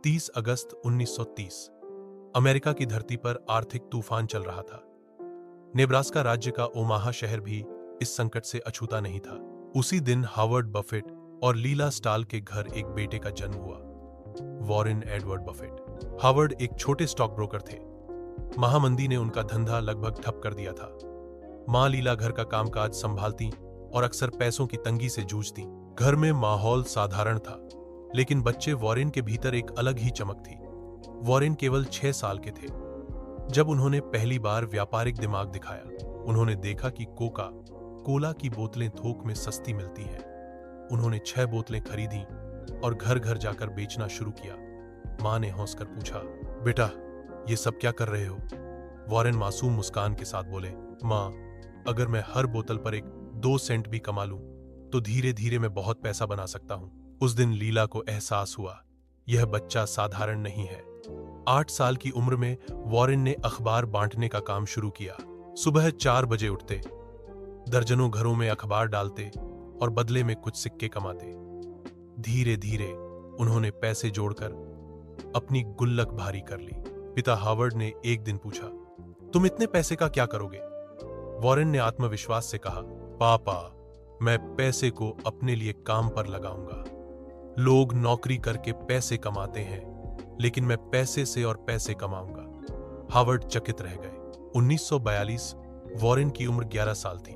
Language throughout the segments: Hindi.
30 अगस्त 1930 अमेरिका की धरती पर आर्थिक तूफान चल रहा था। नेब्रास्का राज्य का ओमाहा शहर भी इस संकट से अछूता नहीं था। उसी दिन हावर्ड बफेट और लीला स्टाल के घर एक बेटे का जन्म हुआ, वॉरेन एडवर्ड बफेट। हावर्ड एक छोटे स्टॉक ब्रोकर थे। महामंदी ने उनका धंधा लगभग ठप कर दिया था। मां लीला घर का कामकाज संभालती और अक्सर पैसों की तंगी से जूझती। घर में माहौल साधारण था, लेकिन बच्चे वॉरेन के भीतर एक अलग ही चमक थी। वॉरेन केवल 6 साल के थे जब उन्होंने पहली बार व्यापारिक दिमाग दिखाया। उन्होंने देखा कि कोला की बोतलें थोक में सस्ती मिलती हैं। उन्होंने 6 बोतलें खरीदी और घर घर जाकर बेचना शुरू किया। मां ने हंसकर पूछा, बेटा, ये सब क्या कर रहे हो? वॉरेन मासूम मुस्कान के साथ बोले, मां, अगर मैं हर बोतल पर 2 सेंट भी कमा लूं तो धीरे धीरे मैं बहुत पैसा बना सकता हूं। उस दिन लीला को एहसास हुआ, यह बच्चा साधारण नहीं है। 8 साल की उम्र में वॉरेन ने अखबार बांटने का काम शुरू किया। सुबह 4 बजे उठते, दर्जनों घरों में अखबार डालते और बदले में कुछ सिक्के कमाते। धीरे धीरे उन्होंने पैसे जोड़कर अपनी गुल्लक भारी कर ली। पिता हावर्ड ने एक दिन पूछा, तुम इतने पैसे का क्या करोगे? वॉरेन ने आत्मविश्वास से कहा, पापा, मैं पैसे को अपने लिए काम पर लगाऊंगा। लोग नौकरी करके पैसे कमाते हैं, लेकिन मैं पैसे से और पैसे कमाऊंगा। हावर्ड चकित रह गए। 1942 वॉरेन की उम्र 11 साल थी।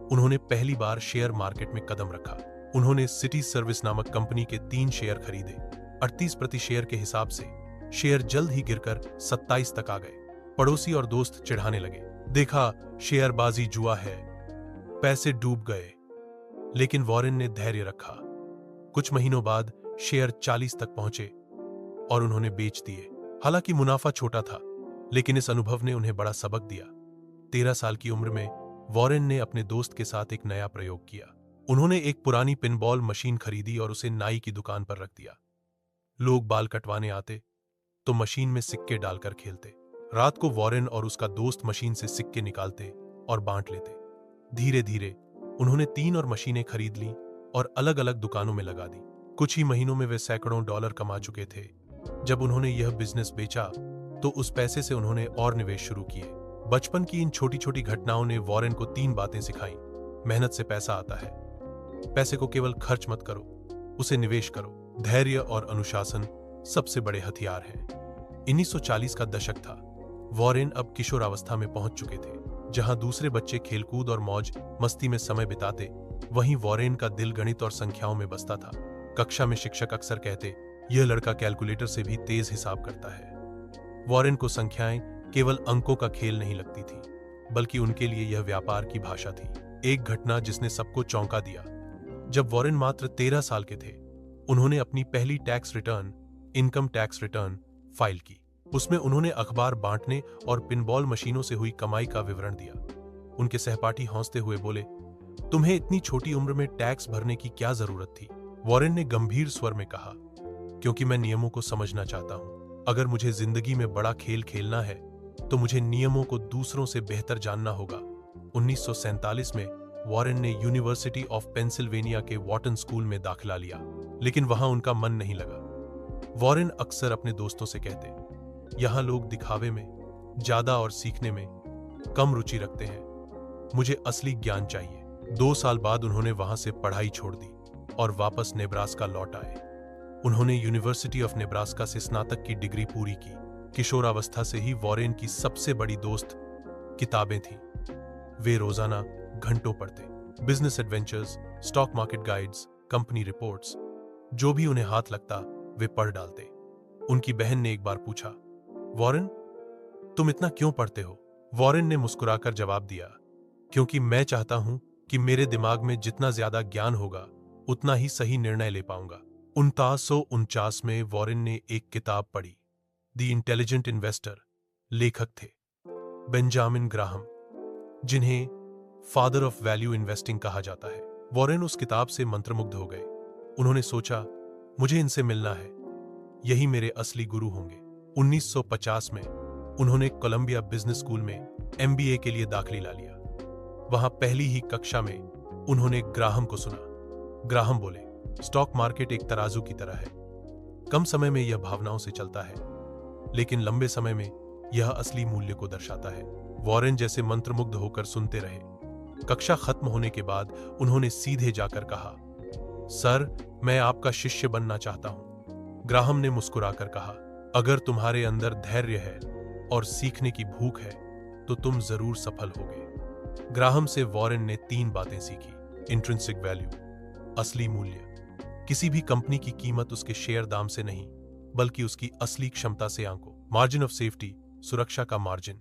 उन्होंने पहली बार शेयर मार्केट में कदम रखा। उन्होंने सिटी सर्विस नामक कंपनी के 3 शेयर खरीदे। 38 प्रति शेयर के हिसाब से शेयर जल्द ही गिरकर 27 तक आ गए। पड़ोसी और दोस्त चिढ़ाने लगे, देखा, शेयरबाजी जुआ है। पैसे डूब गए, लेकिन वॉरेन ने धैर्य रखा। कुछ महीनों बाद शेयर 40 तक पहुंचे और उन्होंने बेच दिए। हालांकि मुनाफा छोटा था, लेकिन इस अनुभव ने उन्हें बड़ा सबक दिया। 13 साल की उम्र में वॉरेन ने अपने दोस्त के साथ एक नया प्रयोग किया। उन्होंने एक पुरानी पिनबॉल मशीन खरीदी और उसे नाई की दुकान पर रख दिया। लोग बाल कटवाने आते तो मशीन में सिक्के डालकर खेलते। रात को वॉरेन और उसका दोस्त मशीन से सिक्के निकालते और बांट लेते। धीरे धीरे उन्होंने 3 और मशीनें खरीद लीं और अलग अलग दुकानों में लगा दी। कुछ ही महीनों में वे सैकड़ों डॉलर कमा चुके थे। जब उन्होंने यह बिजनेस बेचा तो उस पैसे से उन्होंने और निवेश शुरू किए। बचपन की इन छोटी छोटी घटनाओं ने वॉरेन को 3 बातें सिखाई। मेहनत से पैसा आता है, पैसे को केवल खर्च मत करो, उसे निवेश करो। धैर्य और अनुशासन सबसे बड़े हथियार हैं। 1940 का दशक था। वॉरेन अब किशोरावस्था में पहुंच चुके थे। जहां दूसरे बच्चे खेलकूद और मौज मस्ती में समय बिताते, वहीं वॉरेन का दिल गणित और संख्याओं में बसता था। कक्षा में शिक्षक अक्सर कहते, यह लड़का कैलकुलेटर से भी तेज हिसाब करता है। वॉरेन को संख्याएं केवल अंकों का खेल नहीं लगती थी, बल्कि उनके लिए यह व्यापार की भाषा थी। एक घटना जिसने सबको चौंका दिया। जब वॉरेन मात्र 13 साल के थे, उन्होंने अपनी पहली इनकम टैक्स रिटर्न फाइल की। उसमें उन्होंने अखबार बांटने और पिनबॉल मशीनों से हुई कमाई का विवरण दिया। उनके सहपाठी हंसते हुए बोले, तुम्हें इतनी छोटी उम्र में टैक्स भरने की क्या जरूरत थी? वॉरेन ने गंभीर स्वर में कहा, क्योंकि मैं नियमों को समझना चाहता हूं। अगर मुझे जिंदगी में बड़ा खेल खेलना है तो मुझे नियमों को दूसरों से बेहतर जानना होगा। 1947 में वॉरेन ने यूनिवर्सिटी ऑफ पेंसिल्वेनिया के वॉटन स्कूल में दाखिला लिया, लेकिन वहां उनका मन नहीं लगा। वॉरेन अक्सर अपने दोस्तों से कहते, यहां लोग दिखावे में ज्यादा और सीखने में कम रुचि रखते हैं। मुझे असली ज्ञान चाहिए। 2 साल बाद उन्होंने वहां से पढ़ाई छोड़ दी और वापस नेब्रास्का लौट आए। उन्होंने यूनिवर्सिटी ऑफ नेब्रास्का से स्नातक की डिग्री पूरी की। किशोरावस्था से ही वॉरेन की सबसे बड़ी दोस्त किताबें थीं। वे रोजाना घंटों पढ़ते। Business adventures, stock market guides, company reports, जो भी उन्हें हाथ लगता वे पढ़ डालते। उनकी बहन ने एक बार पूछा, वॉरेन, तुम इतना क्यों पढ़ते हो? वॉरेन ने मुस्कुराकर जवाब दिया, क्योंकि मैं चाहता हूं कि मेरे दिमाग में जितना ज्यादा ज्ञान होगा उतना ही सही निर्णय ले पाऊंगा। 1949 में वॉरेन ने एक किताब पढ़ी, द इंटेलिजेंट इन्वेस्टर। लेखक थे बेंजामिन ग्राहम, जिन्हें फादर ऑफ वैल्यू इन्वेस्टिंग कहा जाता है। वॉरेन उस किताब से मंत्रमुग्ध हो गए। उन्होंने सोचा, मुझे इनसे मिलना है, यही मेरे असली गुरु होंगे। 1950 में उन्होंने कोलंबिया बिजनेस स्कूल में MBA के लिए दाखिला लिया। वहां पहली ही कक्षा में उन्होंने ग्राहम को सुना। ग्राहम बोले, स्टॉक मार्केट एक तराजू की तरह है। कम समय में यह भावनाओं से चलता है, लेकिन लंबे समय में यह असली मूल्य को दर्शाता है। वॉरेन जैसे मंत्रमुग्ध होकर सुनते रहे। कक्षा खत्म होने के बाद उन्होंने सीधे जाकर कहा, सर, मैं आपका शिष्य बनना चाहता हूं। ग्राहम ने मुस्कुराकर कहा, अगर तुम्हारे अंदर धैर्य है और सीखने की भूख है तो तुम जरूर सफल होगे। ग्राहम से वॉरेन ने 3 बातें सीखी। इंट्रिंसिक वैल्यू, असली मूल्य। किसी भी कंपनी की कीमत उसके शेयर दाम से नहीं, बल्कि उसकी असली क्षमता से आंको। मार्जिन ऑफ सेफ्टी, सुरक्षा का मार्जिन।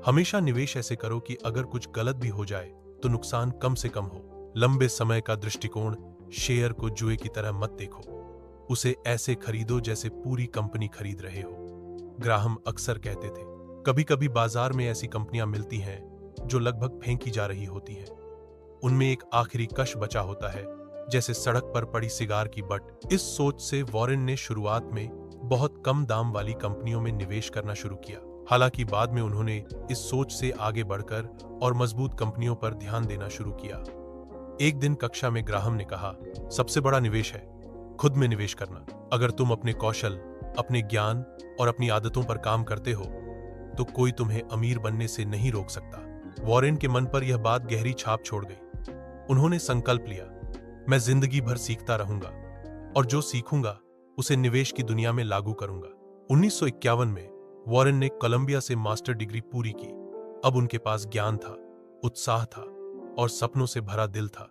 हमेशा निवेश ऐसे करो कि अगर कुछ गलत भी हो जाए तो नुकसान कम से कम हो। लंबे समय का दृष्टिकोण, शेयर को जुए की तरह मत देखो, उसे ऐसे खरीदो जैसे पूरी कंपनी खरीद रहे हो। ग्राहम अक्सर कहते थे, कभी कभी बाजार में ऐसी कंपनियां मिलती हैं जो लगभग फेंकी जा रही होती हैं। उनमें एक आखिरी कश बचा होता है, जैसे सड़क पर पड़ी सिगार की बट। इस सोच से वॉरेन ने शुरुआत में बहुत कम दाम वाली कंपनियों में निवेश करना शुरू किया। हालांकि बाद में उन्होंने इस सोच से आगे बढ़कर और मजबूत कंपनियों पर ध्यान देना शुरू किया। एक दिन कक्षा में ग्राहम ने कहा, सबसे बड़ा निवेश है खुद में निवेश करना। अगर तुम अपने कौशल, अपने ज्ञान और अपनी आदतों पर काम करते हो तो कोई तुम्हें अमीर बनने से नहीं रोक सकता। वॉरेन के मन पर यह बात गहरी छाप छोड़ गई। उन्होंने संकल्प लिया, मैं जिंदगी भर सीखता रहूंगा और जो सीखूंगा उसे निवेश की दुनिया में लागू करूंगा। 1951 में वॉरेन ने कोलंबिया से मास्टर डिग्री पूरी की। अब उनके पास ज्ञान था, उत्साह था और सपनों से भरा दिल था।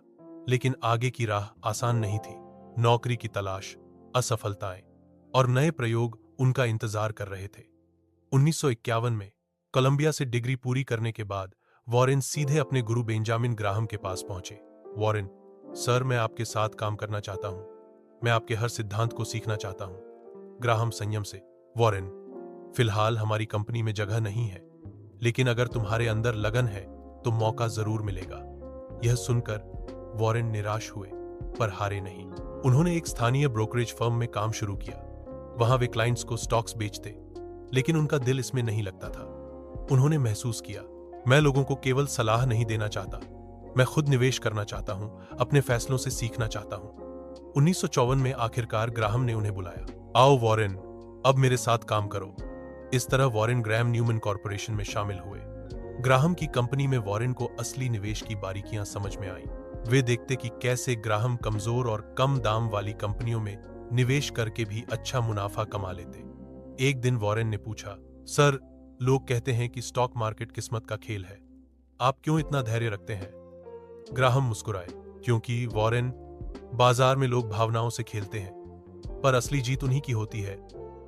लेकिन आगे की राह आसान नहीं थी। नौकरी की तलाश, असफलताएं और नए प्रयोग उनका इंतजार कर रहे थे। 1951 में कोलंबिया से डिग्री पूरी करने के बाद वॉरेन सीधे अपने गुरु बेंजामिन ग्राहम के पास पहुंचे। वॉरेन, सर, मैं आपके साथ काम करना चाहता हूं। मैं आपके हर सिद्धांत को सीखना चाहता हूं। ग्राहम संयम से, वॉरेन, फिलहाल हमारी कंपनी में जगह नहीं है, लेकिन अगर तुम्हारे अंदर लगन है तो मौका जरूर मिलेगा। यह सुनकर वॉरेन निराश हुए, पर हारे नहीं। उन्होंने एक स्थानीय ब्रोकरेज फर्म में काम शुरू किया। वहां वे क्लाइंट्स को स्टॉक्स बेचते, लेकिन उनका दिल इसमें नहीं लगता था। उन्होंने महसूस किया, मैं लोगों को केवल सलाह नहीं देना चाहता, मैं खुद निवेश करना चाहता हूं, अपने फैसलों से सीखना चाहता हूं। 1954 में आखिरकार ग्राहम ने उन्हें बुलाया, आओ वॉरेन, अब मेरे साथ काम करो। इस तरह वॉरेन ग्रैम न्यूमैन कॉर्पोरेशन में शामिल हुए। ग्राहम की कंपनी में वॉरेन को असली निवेश की बारीकियां समझ में आईं। वे देखते कि कैसे ग्राहम कमजोर और कम दाम वाली कंपनियों में निवेश करके भी अच्छा मुनाफा कमा लेते। एक दिन वॉरेन ने पूछा, सर, लोग कहते हैं कि स्टॉक मार्केट किस्मत का खेल है, आप क्यों इतना धैर्य रखते हैं? ग्राहम मुस्कुराए, क्योंकि वॉरेन, बाजार में लोग भावनाओं से खेलते हैं, पर असली जीत उन्हीं की होती है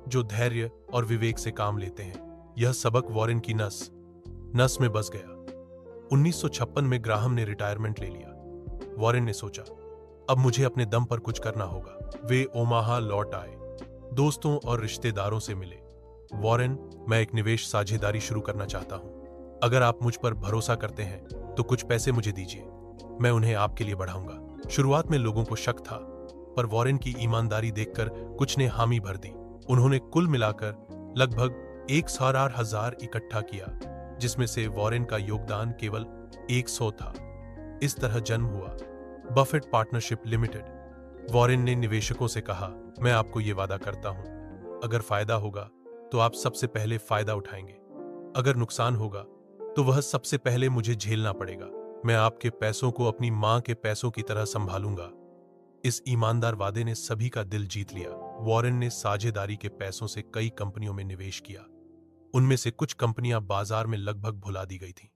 जो धैर्य और विवेक से काम लेते हैं। यह सबक वॉरेन की नस में बस गया। 1956 में ग्राहम ने रिटायरमेंट ले लिया। वॉरेन ने सोचा, अब मुझे अपने दम पर कुछ करना होगा। वे ओमाहा लौट आए, दोस्तों और रिश्तेदारों से मिले। वॉरेन, मैं एक निवेश साझेदारी शुरू करना चाहता हूं। अगर आप मुझ पर भरोसा करते हैं तो कुछ पैसे मुझे दीजिए, मैं उन्हें आपके लिए बढ़ाऊंगा। शुरुआत में लोगों को शक था, पर वॉरेन की ईमानदारी देखकर कुछ ने हामी भर दी। उन्होंने कुल मिलाकर लगभग 1,000 इकट्ठा किया, जिसमें से वॉरेन का योगदान केवल 100 था। इस तरह जन्म हुआ बफेट पार्टनरशिप लिमिटेड। वॉरेन ने निवेशकों से कहा, मैं आपको यह वादा करता हूं, अगर फायदा होगा तो आप सबसे पहले फायदा उठाएंगे, अगर नुकसान होगा तो वह सबसे पहले मुझे झेलना पड़ेगा। मैं आपके पैसों को अपनी मां के पैसों की तरह संभालूंगा। इस ईमानदार वादे ने सभी का दिल जीत लिया। वॉरेन ने साझेदारी के पैसों से कई कंपनियों में निवेश किया। उनमें से कुछ कंपनियां बाजार में लगभग भुला दी गई थीं,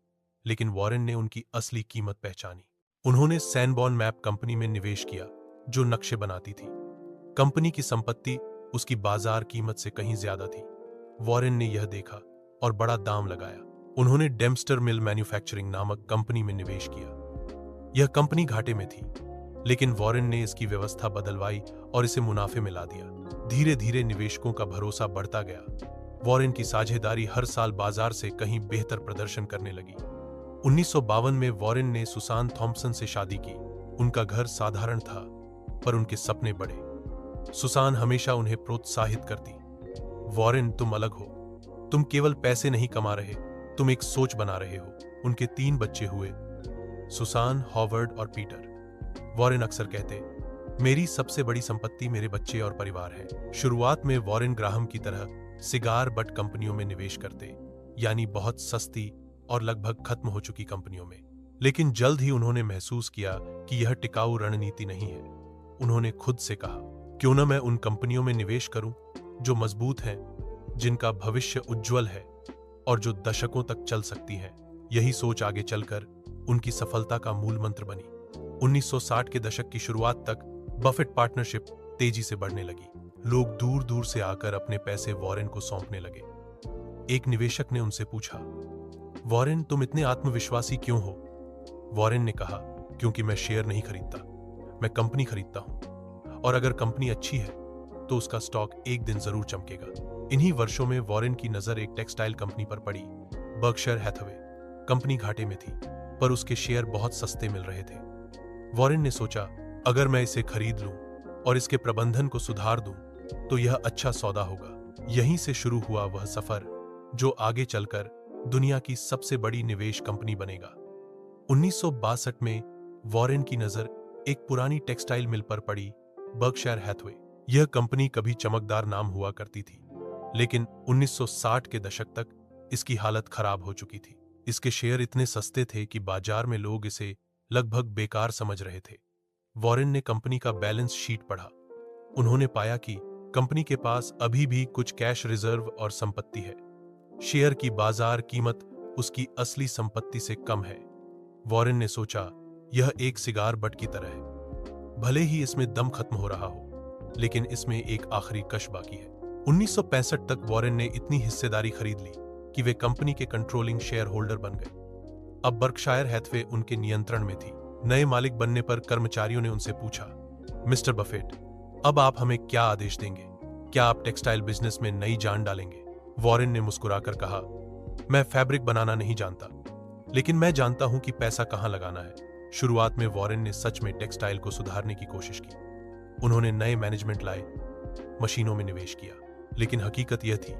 लेकिन वॉरेन ने उनकी असली कीमत पहचानी। उन्होंने सैनबॉर्न मैप कंपनी में निवेश किया, जो नक्शे बनाती थी। कंपनी की संपत्ति उसकी बाजार कीमत से कहीं ज्यादा थी। वॉरेन ने यह देखा और बड़ा दाम लगाया। उन्होंने डेम्स्टर मिल मैन्युफैक्चरिंग नामक कंपनी में निवेश किया। यह कंपनी घाटे में थी, लेकिन वॉरेन ने इसकी व्यवस्था बदलवाई और इसे मुनाफे में ला दिया। धीरे धीरे निवेशकों का भरोसा बढ़ता गया। वॉरेन की साझेदारी हर साल बाजार से कहीं बेहतर प्रदर्शन करने लगी। 1952 में वॉरेन ने सुसान थॉम्पसन से शादी की। उनका घर साधारण था, पर उनके सपने बड़े। सुसान हमेशा उन्हें प्रोत्साहित करती, वॉरेन, तुम अलग हो, तुम केवल पैसे नहीं कमा रहे, तुम एक सोच बना रहे हो। उनके 3 बच्चे हुए, सुसान, हॉवर्ड और पीटर। वॉरेन अक्सर कहते, मेरी सबसे बड़ी संपत्ति मेरे बच्चे और परिवार है। शुरुआत में वॉरेन ग्राहम की तरह सिगार बट कंपनियों में निवेश करते, यानी बहुत सस्ती और लगभग खत्म हो चुकी कंपनियों में। लेकिन जल्द ही उन्होंने महसूस किया कि यह टिकाऊ रणनीति नहीं है। उन्होंने खुद से कहा, क्यों न मैं उन कंपनियों में निवेश करूं जो मजबूत हैं, जिनका भविष्य उज्जवल है और जो दशकों तक चल सकती हैं। यही सोच आगे चलकर उनकी सफलता का मूल मंत्र बनी। 1960 के दशक की शुरुआत तक बफेट पार्टनरशिप तेजी से बढ़ने लगी। लोग दूर दूर से आकर अपने पैसे वॉरेन को सौंपने लगे। एक निवेशक ने उनसे पूछा, वॉरेन, तुम इतने आत्मविश्वासी क्यों हो? वॉरेन ने कहा, क्योंकि मैं शेयर नहीं खरीदता, मैं कंपनी खरीदता हूं, और अगर कंपनी अच्छी है तो उसका स्टॉक एक दिन जरूर चमकेगा। इन्हीं वर्षों में वॉरेन की नजर एक टेक्सटाइल कंपनी पर पड़ी, बर्कशायर हैथवे। कंपनी घाटे में थी, पर उसके शेयर बहुत सस्ते मिल रहे थे। वॉरेन ने सोचा, अगर मैं इसे खरीद लूं और इसके प्रबंधन को सुधार दूं, तो यह अच्छा सौदा होगा। यहीं से शुरू हुआ वह सफर जो आगे चलकर दुनिया की सबसे बड़ी निवेश कंपनी बनेगा। 1962 में वॉरेन की नजर एक पुरानी टेक्सटाइल मिल पर पड़ी, बर्कशायर हैथवे। यह कंपनी कभी चमकदार नाम हुआ करती थी, लेकिन 1960 के दशक तक इसकी हालत खराब हो चुकी थी। इसके शेयर इतने सस्ते थे कि बाजार में लोग इसे लगभग बेकार समझ रहे थे। वॉरेन ने कंपनी का बैलेंस शीट पढ़ा। उन्होंने पाया कि कंपनी के पास अभी भी कुछ कैश रिजर्व और संपत्ति है। शेयर की बाजार कीमत उसकी असली संपत्ति से कम है। वॉरेन ने सोचा, यह एक सिगार बट की तरह है। भले ही इसमें दम खत्म हो रहा हो, लेकिन इसमें एक आखिरी कश बाकी है। 1965 तक वॉरेन ने इतनी हिस्सेदारी खरीद ली कि वे कंपनी के कंट्रोलिंग शेयर होल्डर बन गए। अब बर्कशायर हैथवे उनके नियंत्रण में थी। नए मालिक बनने पर कर्मचारियों ने उनसे पूछा, मिस्टर बफेट, अब आप हमें क्या आदेश देंगे? क्या आप टेक्सटाइल बिजनेस में नई जान डालेंगे? वॉरेन ने मुस्कुराकर कहा, मैं फैब्रिक बनाना नहीं जानता, लेकिन मैं जानता हूं कि पैसा कहां लगाना है। शुरुआत में वॉरेन ने सच में टेक्सटाइल को सुधारने की कोशिश की। उन्होंने नए मैनेजमेंट लाए, मशीनों में निवेश किया, लेकिन हकीकत यह थी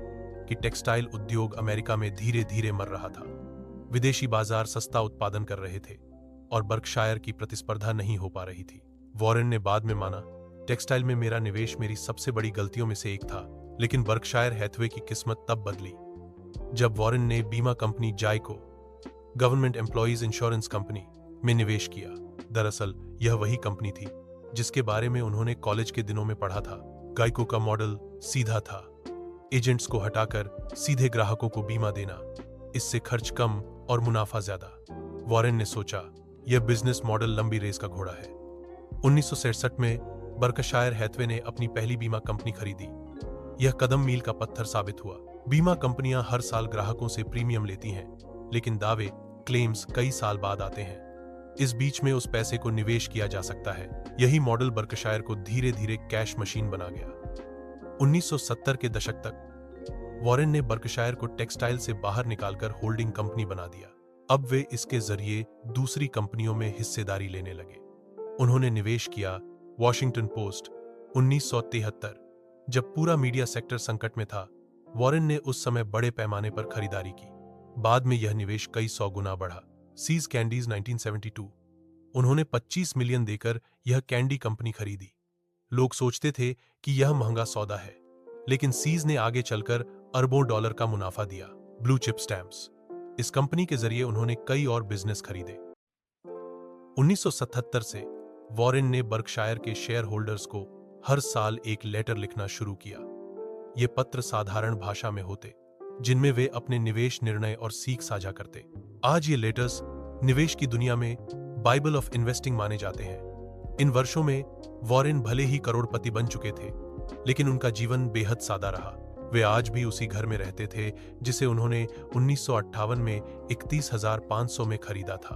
कि टेक्सटाइल उद्योग अमेरिका में धीरे धीरे मर रहा था। विदेशी बाजार सस्ता उत्पादन कर रहे थे और बर्कशायर की प्रतिस्पर्धा नहीं हो पा रही थी। वॉरेन ने बाद में माना, टेक्सटाइल में मेरा निवेश मेरी सबसे बड़ी गलतियों में से एक था। लेकिन बर्कशायर हैथवे की किस्मत तब बदली जब वॉरेन ने बीमा company GEICO, government employees insurance company, में निवेश किया। दरअसल यह वही कंपनी थी जिसके बारे में उन्होंने कॉलेज के दिनों में पढ़ा था। गाइको का मॉडल सीधा था, एजेंट्स को हटाकर सीधे ग्राहकों को बीमा देना, इससे खर्च कम और मुनाफा ज्यादा। वॉरेन ने सोचा, यह बिजनेस मॉडल लंबी रेस का घोड़ा है। 1967 में बर्कशायर हैथवे ने अपनी पहली बीमा कंपनी खरीदी। यह कदम मील का पत्थर साबित हुआ। बीमा कंपनियां हर साल ग्राहकों से प्रीमियम लेती हैं, लेकिन दावे, क्लेम्स कई साल बाद आते हैं। इस बीच में उस पैसे को निवेश किया जा सकता है। यही मॉडल बर्कशायर को धीरे धीरे कैश मशीन बना गया। 1970 के दशक तक वॉरेन ने बर्कशायर को टेक्सटाइल से बाहर निकालकर होल्डिंग कंपनी बना दिया। अब वे इसके जरिए दूसरी कंपनियों में हिस्सेदारी लेने लगे। उन्होंने निवेश किया वॉशिंगटन पोस्ट। 1973, जब पूरा मीडिया सेक्टर संकट में था, वॉरेन ने उस समय बड़े पैमाने पर खरीदारी की। बाद में यह निवेश कई 100 गुना बढ़ा। सीज कैंडीज 1972, उन्होंने 25 मिलियन देकर यह कैंडी कंपनी खरीदी। लोग सोचते थे कि यह महंगा सौदा है, लेकिन सीज ने आगे चलकर अरबों डॉलर का मुनाफा दिया। ब्लू चिप स्टैम्प्स, इस कंपनी के जरिए उन्होंने कई और बिजनेस खरीदे। 1977 से वॉरेन ने बर्कशायर के शेयर होल्डर्स को हर साल एक लेटर लिखना शुरू किया। ये पत्र साधारण भाषा में होते, जिनमें वे अपने निवेश निर्णय और सीख साझा करते। आज ये लेटर्स निवेश की दुनिया में बाइबल ऑफ इन्वेस्टिंग माने जाते हैं। इन वर्षों में वॉरेन भले ही करोड़पति बन चुके थे, लेकिन उनका जीवन बेहद सादा रहा। वे आज भी उसी घर में रहते थे जिसे उन्होंने 1958 में 31,500 में खरीदा था।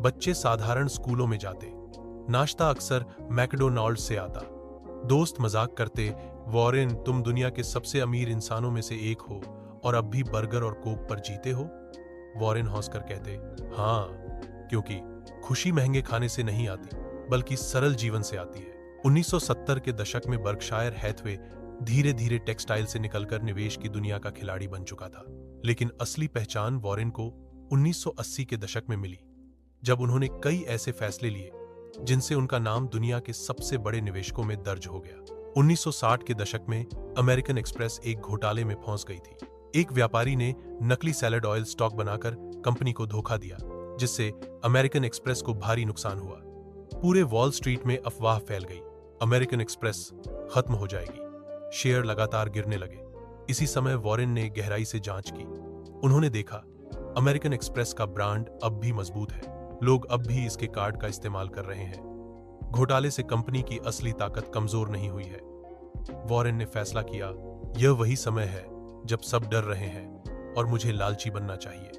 बच्चे साधारण स्कूलों में जाते, नाश्ता अक्सर मैकडोनाल्ड से आता। दोस्त मजाक करते, वॉरेन, तुम दुनिया के सबसे अमीर इंसानों में से एक हो और अब भी बर्गर और कोक पर जीते हो। वॉरेन हंसकर कहते, हाँ, क्योंकि खुशी महंगे खाने से नहीं आती, बल्कि सरल जीवन से आती है। 1970 के दशक में बर्कशायर हैथवे धीरे धीरे टेक्सटाइल से निकलकर निवेश की दुनिया का खिलाड़ी बन चुका था। लेकिन असली पहचान वॉरेन को 1980 के दशक में मिली, जब उन्होंने कई ऐसे फैसले लिए जिनसे उनका नाम दुनिया के सबसे बड़े निवेशकों में दर्ज हो गया। 1960 के दशक में अमेरिकन एक्सप्रेस एक घोटाले में फंस गई थी। एक व्यापारी ने नकली सैलड ऑयल स्टॉक बनाकर कंपनी को धोखा दिया, जिससे अमेरिकन एक्सप्रेस को भारी नुकसान हुआ। पूरे वॉल स्ट्रीट में अफवाह फैल गई, अमेरिकन एक्सप्रेस खत्म हो जाएगी। शेयर लगातार गिरने लगे। इसी समय वॉरेन ने गहराई से जांच की। उन्होंने देखा, अमेरिकन एक्सप्रेस का ब्रांड अब भी मजबूत है। लोग अब भी इसके कार्ड का इस्तेमाल कर रहे हैं। घोटाले से कंपनी की असली ताकत कमजोर नहीं हुई है। वॉरेन ने फैसला किया, यह वही समय है जब सब डर रहे हैं और मुझे लालची बनना चाहिए।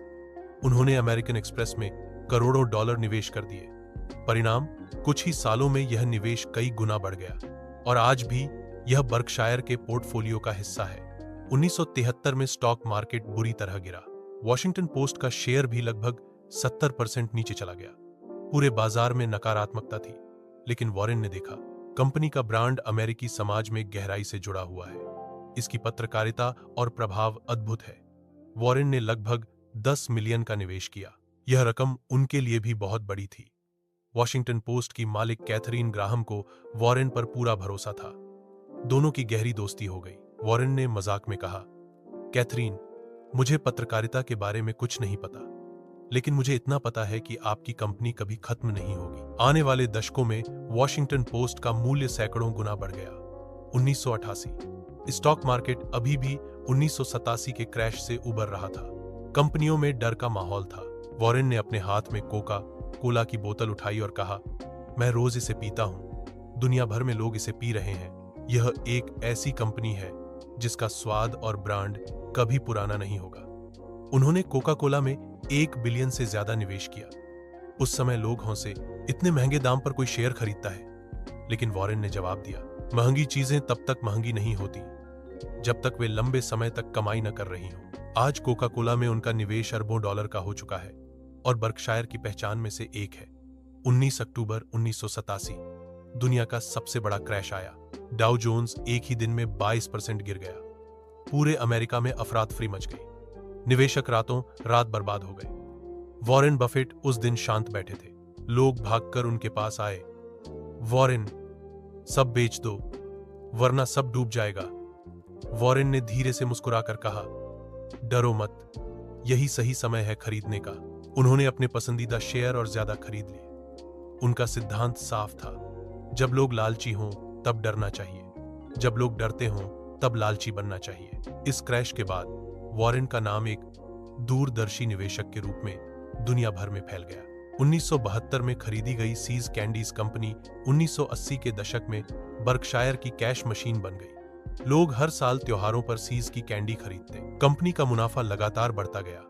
उन्होंने अमेरिकन एक्सप्रेस में करोड़ों डॉलर निवेश कर दिए। परिणाम, कुछ ही सालों में यह निवेश कई गुना बढ़ गया और आज भी यह बर्कशायर के पोर्टफोलियो का हिस्सा है। 1973 में स्टॉक मार्केट बुरी तरह गिरा। वॉशिंगटन पोस्ट का शेयर भी लगभग 70% नीचे चला गया। पूरे बाजार में नकारात्मकता थी, लेकिन वॉरेन ने देखा, कंपनी का ब्रांड अमेरिकी समाज में गहराई से जुड़ा हुआ है। इसकी पत्रकारिता और प्रभाव अद्भुत है। वॉरेन ने लगभग 10 मिलियन का निवेश किया। यह रकम उनके लिए भी बहुत बड़ी थी। वॉशिंगटन पोस्ट की मालिक कैथरीन ग्राहम को वॉरेन पर पूरा भरोसा था। दोनों की गहरी दोस्ती हो गई। वॉरेन ने मजाक में कहा, कैथरीन, मुझे पत्रकारिता के बारे में कुछ नहीं पता, लेकिन मुझे इतना पता है कि आपकी कंपनी कभी खत्म नहीं होगी। आने वाले दशकों में वॉशिंगटन पोस्ट का मूल्य सैकड़ों गुना बढ़ गया। 1988 स्टॉक मार्केट अभी भी 1987 के क्रैश से उबर रहा था। कंपनियों में डर का माहौल था। वॉरेन ने अपने हाथ में कोका कोला की बोतल उठाई और कहा, मैं रोज इसे पीता हूं। दुनिया भर में लोग इसे पी रहे हैं। यह एक ऐसी कंपनी है जिसका स्वाद और ब्रांड कभी पुराना नहीं होगा। उन्होंने कोका कोला में 1 बिलियन से ज्यादा निवेश किया। उस समय लोग हंसे, इतने महंगे दाम पर कोई शेयर खरीदता है। लेकिन वॉरेन ने जवाब दिया, महंगी चीजें तब तक महंगी नहीं होती जब तक वे लंबे समय तक कमाई न कर रही हों। आज कोका कोला में उनका निवेश अरबों डॉलर का हो चुका है और बर्कशायर की पहचान में से एक है। 19 अक्टूबर 1987 दुनिया का सबसे बड़ा क्रैश आया। डाउ जोन्स एक ही दिन में 22% गिर गया। पूरे अमेरिका में अफरा तफरी मच गई। निवेशक रातों रात बर्बाद हो गए। वॉरेन बफेट उस दिन शांत बैठे थे। लोग भागकर उनके पास आए, वॉरेन, सब बेच दो वरना सब डूब जाएगा। वॉरेन ने धीरे से मुस्कुराकर कहा, डरो मत, यही सही समय है खरीदने का। उन्होंने अपने पसंदीदा शेयर और ज्यादा खरीद लिए। उनका सिद्धांत साफ था, जब लोग लालची हों तब डरना चाहिए, जब लोग डरते हों तब लालची बनना चाहिए। इस क्रैश के बाद वॉरेन का नाम एक दूरदर्शी निवेशक के रूप में दुनिया भर में फैल गया। 1972 में खरीदी गई सीज कैंडीज कंपनी 1980 के दशक में बर्कशायर की कैश मशीन बन गई। लोग हर साल त्योहारों पर सीज की कैंडी खरीदते। कंपनी का मुनाफा लगातार बढ़ता गया।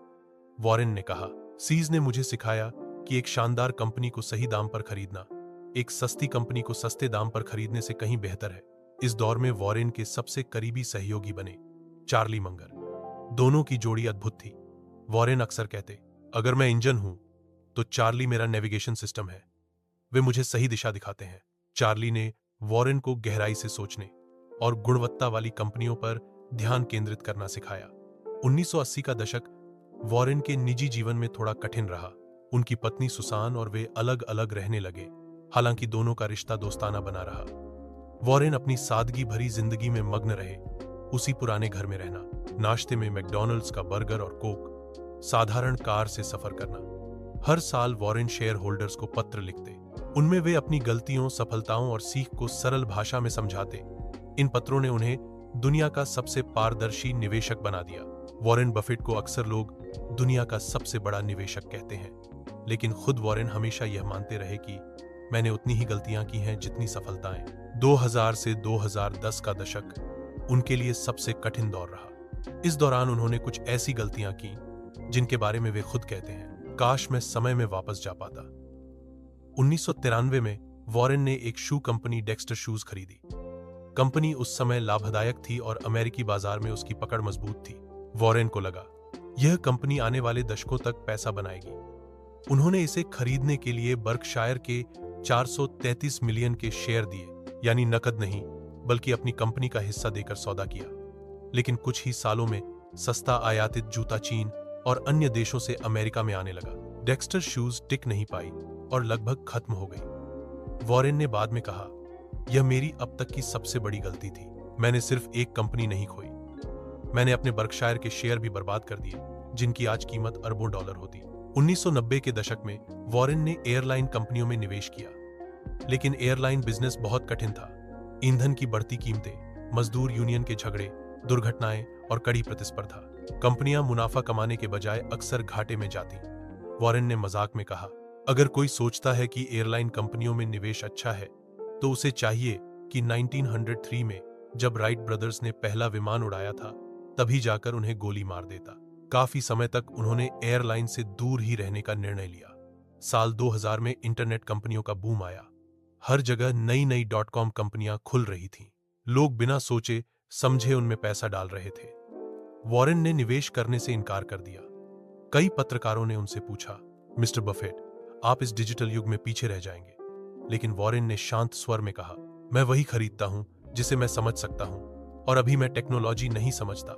वॉरेन ने कहा, सीज ने मुझे सिखाया कि एक शानदार कंपनी को सही दाम पर खरीदना एक सस्ती कंपनी को सस्ते दाम पर खरीदने से कहीं बेहतर है। इस दौर में वॉरेन के सबसे करीबी सहयोगी बने चार्ली मंगर। दोनों की जोड़ी अद्भुत थी। वॉरेन अक्सर कहते, अगर मैं इंजन हूं तो चार्ली मेरा नेविगेशन सिस्टम है। वे मुझे सही दिशा दिखाते हैं। चार्ली ने वॉरेन को गहराई से सोचने और गुणवत्ता वाली कंपनियों पर ध्यान केंद्रित करना सिखाया। 1980 का दशक वॉरेन के निजी जीवन में थोड़ा कठिन रहा। उनकी पत्नी सुसान और वे अलग अलग रहने लगे, हालांकि दोनों का रिश्ता दोस्ताना बना रहा। वॉरेन अपनी सादगी भरी जिंदगी में मग्न रहे। उसी पुराने घर में रहना, नाश्ते में मैकडॉनल्ड्स का बर्गर और कोक, साधारण कार से सफर करना। हर साल वॉरेन शेयर होल्डर्स को पत्र लिखते। उनमें वे अपनी गलतियों, सफलताओं और सीख को सरल भाषा में समझाते। इन पत्रों ने उन्हें दुनिया का सबसे पारदर्शी निवेशक बना दिया। वॉरेन बफेट को अक्सर लोग दुनिया का सबसे बड़ा निवेशक कहते हैं, लेकिन खुद वॉरेन हमेशा यह मानते रहे कि मैंने उतनी ही गलतियां की हैं जितनी सफलताएं। 2000 से 2010 का दशक उनके लिए सबसे कठिन दौर रहा। इस दौरान उन्होंने कुछ ऐसी गलतियां की जिनके बारे में वे खुद कहते हैं, काश मैं समय में वापस जा पाता। 1993 में वॉरेन ने एक शू कंपनी डेक्स्टर शूज खरीदी। कंपनी उस समय लाभदायक थी और अमेरिकी बाजार में उसकी पकड़ मजबूत थी। वॉरेन को लगा, यह कंपनी आने वाले दशकों तक पैसा बनाएगी। उन्होंने इसे खरीदने के लिए बर्कशायर के 433 मिलियन के शेयर दिए, यानी नकद नहीं बल्कि अपनी कंपनी का हिस्सा देकर सौदा किया। लेकिन कुछ ही सालों में सस्ता आयातित जूता चीन और अन्य देशों से अमेरिका में आने लगा। डेक्स्टर शूज टिक नहीं पाई और लगभग खत्म हो गई। वॉरेन ने बाद में कहा, यह मेरी अब तक की सबसे बड़ी गलती थी। मैंने सिर्फ एक कंपनी नहीं खोई, मैंने अपने बर्कशायर के शेयर भी बर्बाद कर दिए, जिनकी आज कीमत अरबों डॉलर होती। 1990 के दशक में वॉरेन ने एयरलाइन कंपनियों में निवेश किया, लेकिन एयरलाइन बिजनेस बहुत कठिन था। ईंधन की बढ़ती कीमतें, मजदूर यूनियन के झगड़े, दुर्घटनाएं और कड़ी प्रतिस्पर्धा, कंपनियां मुनाफा कमाने के बजाय अक्सर घाटे में जाती। वॉरेन ने मजाक में कहा, अगर कोई सोचता है कि एयरलाइन कंपनियों में निवेश अच्छा है, तो उसे चाहिए कि 1903 में जब राइट ब्रदर्स ने पहला विमान उड़ाया था, तभी जाकर उन्हें गोली मार देता। काफी समय तक उन्होंने एयरलाइन से दूर ही रहने का निर्णय लिया। साल 2000 में इंटरनेट कंपनियों का बूम आया। हर जगह नई नई .com कंपनियां खुल रही थीं। लोग बिना सोचे समझे उनमें पैसा डाल रहे थे। वॉरेन ने निवेश करने से इनकार कर दिया। कई पत्रकारों ने उनसे पूछा, मिस्टर बफेट, आप इस डिजिटल युग में पीछे रह जाएंगे। लेकिन वॉरेन ने शांत स्वर में कहा, मैं वही खरीदता हूं जिसे मैं समझ सकता हूं, और अभी मैं टेक्नोलॉजी नहीं समझता।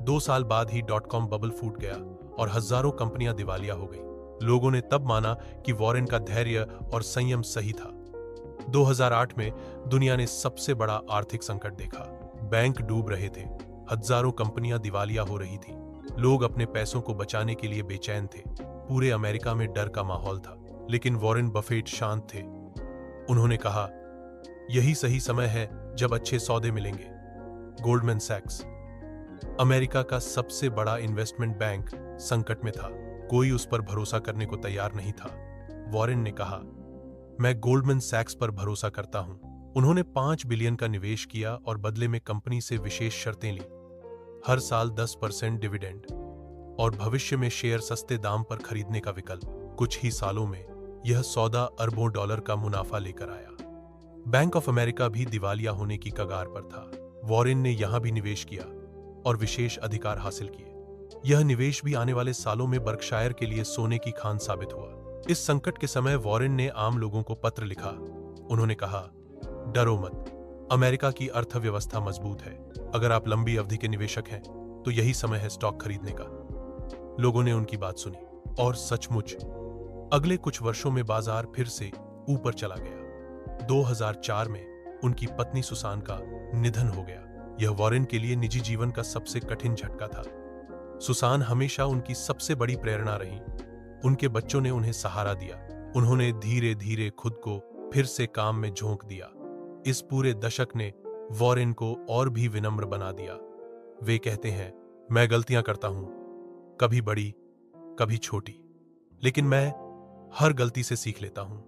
2 साल बाद ही .com बबल फूट गया और हजारों कंपनियां दिवालिया हो गई। लोगों ने तब माना कि वॉरेन का धैर्य और संयम सही था। 2008 में दुनिया ने सबसे बड़ा आर्थिक संकट देखा। बैंक डूब रहे थे, हजारों कंपनियां दिवालिया हो रही थीं। लोग अपने पैसों को बचाने के लिए बेचैन थे। पूरे अमेरिका में डर का माहौल था, लेकिन वॉरेन बफेट शांत थे। उन्होंने कहा, यही सही समय है जब अच्छे सौदे मिलेंगे। गोल्डमैन सैक्स, अमेरिका का सबसे बड़ा इन्वेस्टमेंट बैंक, संकट में था। कोई उस पर भरोसा करने को तैयार नहीं था। वॉरेन ने कहा, मैं गोल्डमैन सैक्स पर भरोसा करता हूं। उन्होंने 5 बिलियन का निवेश किया और बदले में कंपनी से विशेष शर्तें ली, हर साल 10% डिविडेंड और भविष्य में शेयर सस्ते दाम पर खरीदने का विकल्प। कुछ ही सालों में यह सौदा अरबों डॉलर का मुनाफा लेकर आया। बैंक ऑफ अमेरिका भी दिवालिया होने की कगार पर था। वॉरेन ने यहां भी निवेश किया और विशेष अधिकार हासिल किए। यह निवेश भी आने वाले सालों में बर्कशायर के लिए सोने की खान साबित हुआ। इस संकट के समय वॉरेन ने आम लोगों को पत्र लिखा। उन्होंने कहा, डरो मत, अमेरिका की अर्थव्यवस्था मजबूत है। अगर आप लंबी अवधि के निवेशक हैं तो यही समय है स्टॉक खरीदने का। लोगों ने उनकी बात सुनी और सचमुच अगले कुछ वर्षों में बाजार फिर से ऊपर चला गया। 2004 में उनकी पत्नी सुसान का निधन हो गया। यह वॉरेन के लिए निजी जीवन का सबसे कठिन झटका था। सुसान हमेशा उनकी सबसे बड़ी प्रेरणा रही। उनके बच्चों ने उन्हें सहारा दिया। उन्होंने धीरे धीरे खुद को फिर से काम में झोंक दिया। इस पूरे दशक ने वॉरेन को और भी विनम्र बना दिया। वे कहते हैं, मैं गलतियां करता हूं, कभी बड़ी कभी छोटी, लेकिन मैं हर गलती से सीख लेता हूं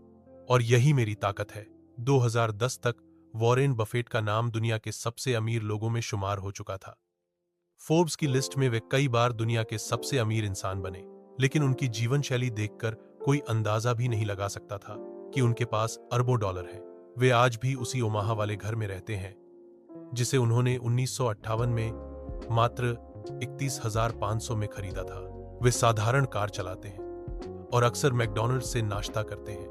और यही मेरी ताकत है। 2010 तक वॉरेन बफेट का नाम दुनिया के सबसे अमीर लोगों में शुमार हो चुका था। फोर्ब्स की लिस्ट में वे कई बार दुनिया के सबसे अमीर इंसान बने, लेकिन उनकी जीवन शैली देखकर कोई अंदाजा भी नहीं लगा सकता था कि उनके पास अरबों डॉलर हैं। वे आज भी उसी ओमाहा वाले घर में रहते हैं जिसे उन्होंने 1958 में मात्र 31,500 में खरीदा था। वे साधारण कार चलाते हैं और अक्सर मैकडॉनल्ड्स से नाश्ता करते हैं।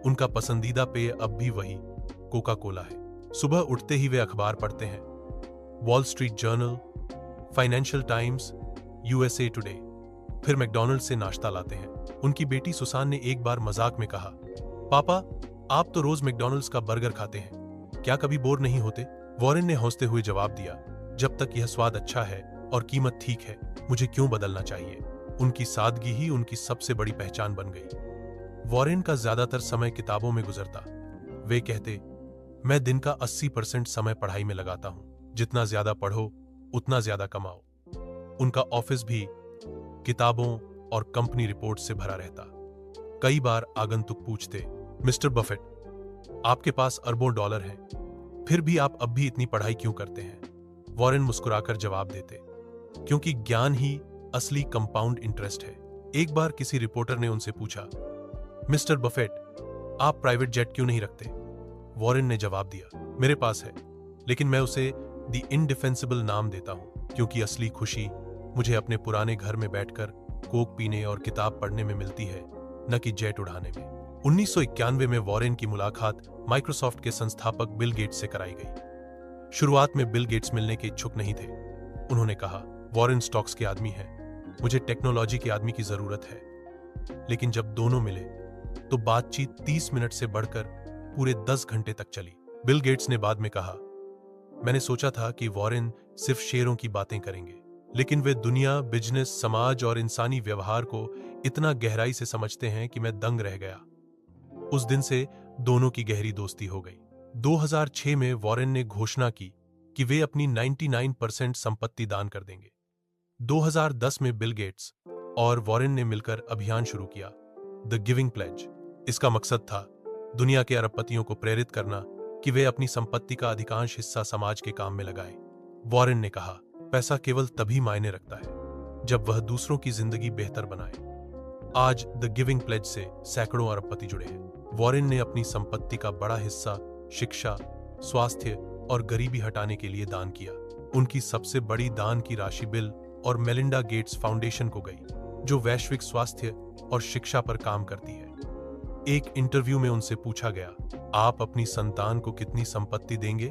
उनका पसंदीदा पेय अब भी वही कोका कोला है। सुबह उठते ही वे अखबार पढ़ते हैं, wall street journal, financial times, USA today, फिर मैकडॉनल्ड्स से नाश्ता लाते हैं। उनकी बेटी सुसान ने एक बार मजाक में कहा, पापा, आप तो रोज मैकडॉनल्ड्स का बर्गर खाते हैं, क्या कभी बोर नहीं होते? वॉरेन ने हंसते हुए जवाब दिया, जब तक यह स्वाद अच्छा है और कीमत ठीक है, मुझे क्यों बदलना चाहिए? उनकी सादगी ही उनकी सबसे बड़ी पहचान बन गई। वॉरेन का ज्यादातर समय किताबों में गुजरता। वे कहते, मैं दिन का 80% समय पढ़ाई में लगाता हूं। जितना ज्यादा पढ़ो उतना ज्यादा कमाओ। उनका ऑफिस भी किताबों और कंपनी रिपोर्ट से भरा रहता। कई बार आगंतुक पूछते, मिस्टर बफेट, आपके पास अरबों डॉलर हैं, फिर भी आप अब भी इतनी पढ़ाई क्यों करते हैं? वॉरेन मुस्कुराकर जवाब देते, क्योंकि ज्ञान ही असली कंपाउंड इंटरेस्ट है। एक बार किसी रिपोर्टर ने उनसे पूछा, मिस्टर बफेट, आप प्राइवेट जेट क्यों नहीं रखते? वॉरेन ने जवाब दिया, मेरे पास है, लेकिन मैं उसे द इनडिफेंसिबल नाम देता हूं, क्योंकि असली खुशी मुझे अपने पुराने घर में बैठकर कोक पीने और किताब पढ़ने में मिलती है, न कि जेट उड़ाने में। 1991 में वॉरेन की मुलाकात माइक्रोसॉफ्ट के संस्थापक बिल गेट्स से कराई गई। शुरुआत में बिल गेट्स मिलने के इच्छुक नहीं थे। उन्होंने कहा, वॉरेन स्टॉक्स के आदमी हैं, मुझे टेक्नोलॉजी के आदमी की जरूरत है। लेकिन जब दोनों मिले तो बातचीत 30 मिनट से बढ़कर पूरे 10 घंटे तक चली। बिल गेट्स ने बाद में कहा, मैंने सोचा था कि वॉरेन सिर्फ शेयरों की बातें करेंगे, लेकिन वे दुनिया, बिजनेस, समाज और इंसानी व्यवहार को इतना गहराई से समझते हैं कि मैं दंग रह गया। उस दिन से दोनों की गहरी दोस्ती हो गई। 2006 में वॉरेन ने घोषणा की कि वे अपनी 99% संपत्ति दान कर देंगे। 2010 में बिल गेट्स और वॉरेन ने मिलकर अभियान शुरू किया, द गिविंग प्लेज। इसका मकसद था दुनिया के अरबपतियों को प्रेरित करना कि वे अपनी संपत्ति का अधिकांश हिस्सा समाज के काम में लगाएं। वॉरेन ने कहा, पैसा केवल तभी मायने रखता है जब वह दूसरों की जिंदगी बेहतर बनाए। आज द गिविंग प्लेज से सैकड़ों अरबपति जुड़े हैं। वॉरेन ने अपनी संपत्ति का बड़ा हिस्सा शिक्षा, स्वास्थ्य और गरीबी हटाने के लिए दान किया। उनकी सबसे बड़ी दान की राशि बिल और मेलिंडा गेट्स फाउंडेशन को गई, जो वैश्विक स्वास्थ्य और शिक्षा पर काम करती है। एक इंटरव्यू में उनसे पूछा गया, आप अपनी संतान को कितनी संपत्ति देंगे?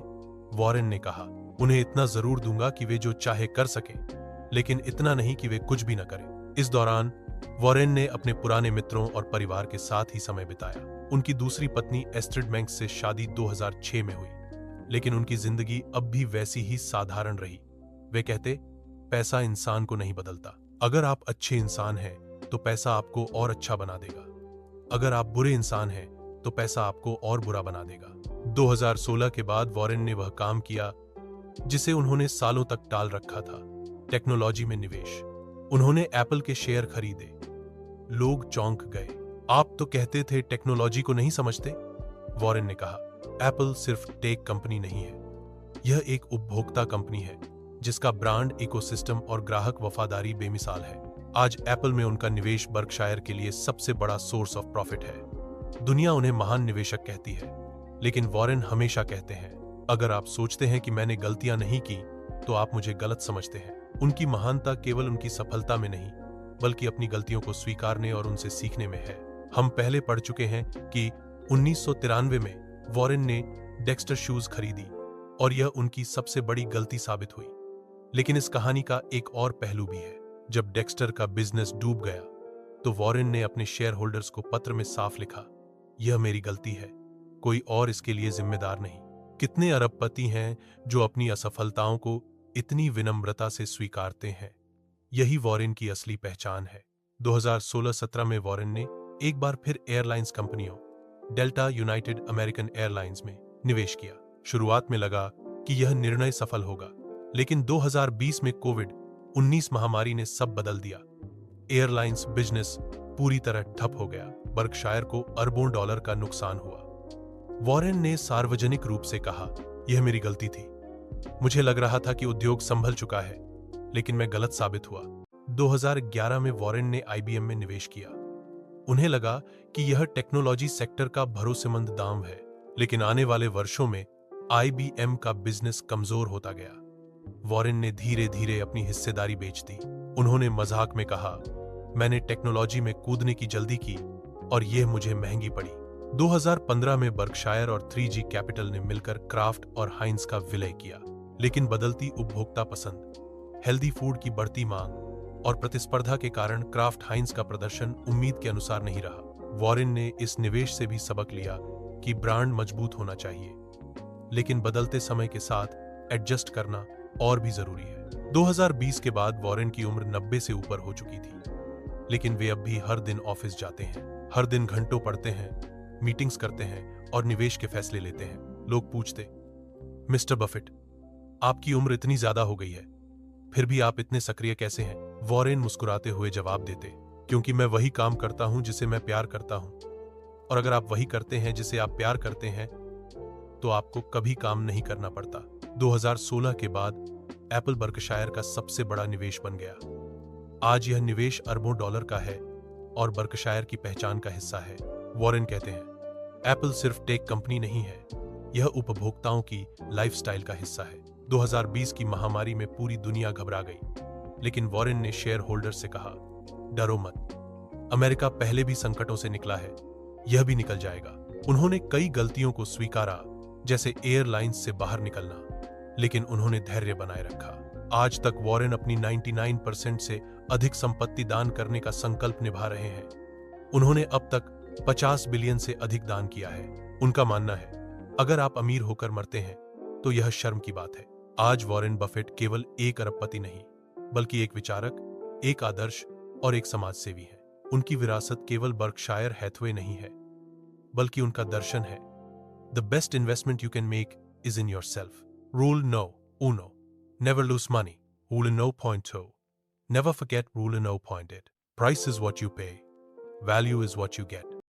वॉरेन ने कहा, उन्हें इतना जरूर दूंगा कि वे जो चाहे कर सकें, लेकिन इतना नहीं कि वे कुछ भी न करें। इस दौरान वॉरेन ने अपने पुराने मित्रों और परिवार के साथ ही समय बिताया। उनकी दूसरी पत्नी एस्ट्रिड बैंक्स से शादी 2006 में हुई, लेकिन उनकी जिंदगी अब भी वैसी ही साधारण रही। वे कहते, पैसा इंसान को नहीं बदलता। अगर आप अच्छे इंसान हैं तो पैसा आपको और अच्छा बना देगा। अगर आप बुरे इंसान हैं तो पैसा आपको और बुरा बना देगा। 2016 के बाद वॉरेन ने वह काम किया जिसे उन्होंने सालों तक टाल रखा था, टेक्नोलॉजी में निवेश। उन्होंने एप्पल के शेयर खरीदे। लोग चौंक गए, आप तो कहते थे टेक्नोलॉजी को नहीं समझते। वॉरेन ने कहा, एप्पल सिर्फ टेक कंपनी नहीं है, यह एक उपभोक्ता कंपनी है जिसका ब्रांड, इकोसिस्टम और ग्राहक वफादारी बेमिसाल है। आज एप्पल में उनका निवेश बर्कशायर के लिए सबसे बड़ा सोर्स ऑफ प्रॉफिट है। दुनिया उन्हें महान निवेशक कहती है, लेकिन वॉरेन हमेशा कहते हैं, अगर आप सोचते हैं कि मैंने गलतियां नहीं की तो आप मुझे गलत समझते हैं। उनकी महानता केवल उनकी सफलता में नहीं, बल्कि अपनी गलतियों को स्वीकारने और उनसे सीखने में है। हम पहले पढ़ चुके हैं कि 1993 में वॉरेन ने डेक्स्टर शूज खरीदी और यह उनकी सबसे बड़ी गलती साबित हुई। लेकिन इस कहानी का एक और पहलू भी है। जब डेक्स्टर का बिजनेस डूब गया तो वॉरेन ने अपने शेयर होल्डर्स को पत्र में साफ लिखा, यह मेरी गलती है, कोई और इसके लिए जिम्मेदार नहीं। कितने अरबपति हैं जो अपनी असफलताओं को इतनी विनम्रता से स्वीकारते हैं? यही वॉरेन की असली पहचान है। 2016-17 में वॉरेन ने एक बार फिर एयरलाइंस कंपनियों डेल्टा, यूनाइटेड अमेरिकन एयरलाइंस में निवेश किया। शुरुआत में लगा कि यह निर्णय सफल होगा, लेकिन 2020 में कोविड-19 महामारी ने सब बदल दिया। एयरलाइंस बिजनेस पूरी तरह ठप हो गया। बर्कशायर को अरबों डॉलर का नुकसान हुआ। वॉरेन ने सार्वजनिक रूप से कहा, यह मेरी गलती थी। मुझे लग रहा था कि उद्योग संभल चुका है, लेकिन मैं गलत साबित हुआ। 2011 में वॉरेन ने IBM में निवेश किया। उन्हें लगा कि यह टेक्नोलॉजी सेक्टर का भरोसेमंद दांव है, लेकिन आने वाले वर्षों में IBM का बिजनेस कमजोर होता गया। वॉरेन ने धीरे धीरे अपनी हिस्सेदारी बेच दी। उन्होंने मजाक में कहा, मैंने टेक्नोलॉजी में कूदने की जल्दी की और यह मुझे महंगी पड़ी। 2015 में बर्कशायर और 3G कैपिटल ने मिलकर क्राफ्ट और हाइंस का विलय किया, लेकिन बदलती उपभोक्ता पसंद, हेल्दी फूड की बढ़ती मांग और प्रतिस्पर्धा के कारण क्राफ्ट हाइंस का प्रदर्शन उम्मीद के अनुसार नहीं रहा। वॉरेन ने इस निवेश से भी सबक लिया कि ब्रांड मजबूत होना चाहिए, लेकिन बदलते समय के साथ एडजस्ट करना और भी जरूरी है। 2020 के बाद वॉरेन की उम्र 90 से ऊपर हो चुकी थी, लेकिन वे अब भी हर दिन ऑफिस जाते हैं, हर दिन घंटों पढ़ते हैं, मीटिंग्स करते हैं और निवेश के फैसले लेते हैं। लोग पूछते, मिस्टर बफेट, आपकी उम्र इतनी ज्यादा हो गई है, फिर भी आप इतने सक्रिय कैसे हैं? वॉरेन मुस्कुराते हुए जवाब देते, क्योंकि मैं वही काम करता हूं जिसे मैं प्यार करता हूं, और अगर आप वही करते हैं जिसे आप प्यार करते हैं तो आपको कभी काम नहीं करना पड़ता। 2016 के बाद एप्पल बर्कशायर का सबसे बड़ा निवेश बन गया। आज यह निवेश अरबों डॉलर का है और बर्कशायर की पहचान का हिस्सा है। वॉरेन कहते हैं, एप्पल सिर्फ टेक कंपनी नहीं है, यह उपभोक्ताओं की लाइफस्टाइल का हिस्सा है। 2020 की महामारी में पूरी दुनिया घबरा गई, लेकिन वॉरेन ने शेयर होल्डर से कहा, डरो मत, अमेरिका पहले भी संकटों से निकला है, यह भी निकल जाएगा। उन्होंने कई गलतियों को स्वीकारा, जैसे एयरलाइंस से बाहर निकलना, लेकिन उन्होंने धैर्य बनाए रखा। आज तक वॉरेन अपनी 99% से अधिक संपत्ति दान करने का संकल्प निभा रहे हैं। उन्होंने अब तक 50 बिलियन से अधिक दान किया है। उनका मानना है, अगर आप अमीर होकर मरते हैं तो यह शर्म की बात है। आज वॉरेन बफेट केवल एक अरबपति नहीं, बल्कि एक विचारक, एक आदर्श और एक समाज सेवी है। उनकी विरासत केवल बर्कशायर हैथवे नहीं है, बल्कि उनका दर्शन है। The best investment you can make is in your self. Rule no one, never lose money. Rule no point two, never forget rule no point eight. Price is what you pay, value is what you gate.